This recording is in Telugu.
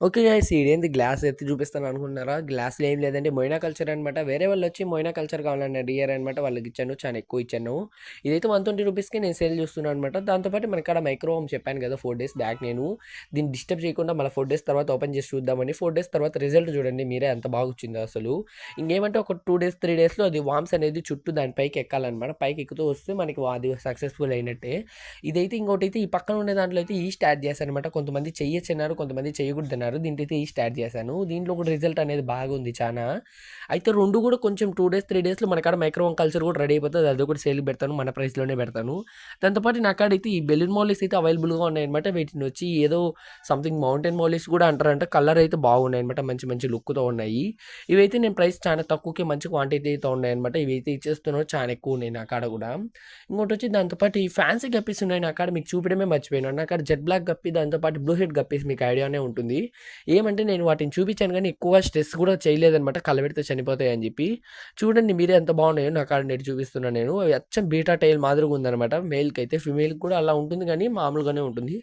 ఓకే గైస్ ఇదేంది గ్లాస్ ఎత్తి చూపిస్తాను అనుకుంటున్నారా? గ్లాస్‌లో ఏం లేదండి మొయినా కల్చర్ అనమాట. వేరే వాళ్ళొచ్చి మొయినా కల్చర్ కావాలని అడిగారనమాట. వాళ్ళకిచ్చాను. చాలా ఎక్కువ ఇచ్చాను. ఇదైతే ₹120కి నేను సేల్ చూస్తున్నాను అనమాట. దాంతో పాటు మనకాడ మైక్రో ఓవెన్ చెప్పాను కదా! 4 డేస్ బ్యాక్ నేను. దీన్ని డిస్టర్బ్ చేయకుండా మళ్ళీ 4 డేస్ తర్వాత ఓపెన్ చేసి చూద్దామని 4 డేస్ తర్వాత రిజల్ట్ చూడండి మీరే ఎంత బాగొచ్చిందో అసలు. ఇంకేమంటే ఒక 2 డేస్, 3 డేస్‌లో అది వామ్స్ అనేది చుట్టూ దాని పైకి ఎక్కాలనమాట. పైకి ఎక్కుతూ వస్తే మనకి అది సక్సెస్‌ఫుల్ అయినట్టే. ఇదైతే ఇంకోటైతే ఈ పక్కన ఉండే దాంట్లో అయితే ఈస్ట్ యాడ్ చేశాననమాట. కొంతమంది చెయ్యొచ్చన్నారు, కొంతమంది చేయకూడదన్నారు. దీంట్లో అయితే ఈస్ట్ యాడ్ చేశాను. దీంట్లో కూడా రిజల్ట్ అనేది బాగుంది చానా. అయితే 2 కూడా కొంచెం 2 డేస్, 3 డేస్‌లో మన కాడ మైక్రోవేవ్ కల్చర్ కూడా రెడీ అయిపోతది. అది కూడా సేల్‌కి పెడతాను. మన ప్రైస్‌లోనే పెడతాను. దాంతో పాటు నా కాడైతే ఈ బెలూన్ మౌల్లీస్ అయితే అవైలబుల్‌గా ఉన్నాయన్నమాట. వీటిని వచ్చి ఏదో సంథింగ్ మౌంటైన్ మౌల్లీస్ కూడా అంటారంట. కలర్ అయితే బాగున్నాయన్నమాట. మంచి మంచి లుక్‌తో ఉన్నాయి. ఇవైతే నేను ప్రైస్ చాలా తక్కువకే మంచి క్వాంటిటీతో ఉన్నాయన్నమాట. ఇవైతే ఇచ్చేస్తున్నాను. చాలా ఎక్కువ ఉన్నాయి నా కాడ కూడా. ఇంకోటొచ్చి దాంతో పాటు ఈ ఫ్యాన్సీ గప్పీస్ ఉన్నాయి నా కాడ. మీకు చూపియడమే మర్చిపోయాను. నా కాడ జెట్ బ్లాక్ గప్పీ, దాంతో పాటు బ్లూ హెడ్ గప్పీస్ మీకు ఐడియానే ఉంటుంది. ఏమంటే నేను వాటిని చూపించాను గానీ ఎక్కువగా స్ట్రెస్ కూడా చేయలేదనమాట. కళ్ళబెడితే చనిపోతాయని జెప్పి. చూడండి మీరే ఎంత బాగున్నాయో నా కాడ నెట్టి చూపిస్తున్నాను నేను. అవి అచ్చం బీటా టైల్ మాదిరిగా ఉందనమాట. మేల్‌కైతే. ఫీమేల్‌కి కూడా అలా ఉంటుంది గానీ మామూలుగానే ఉంటుంది.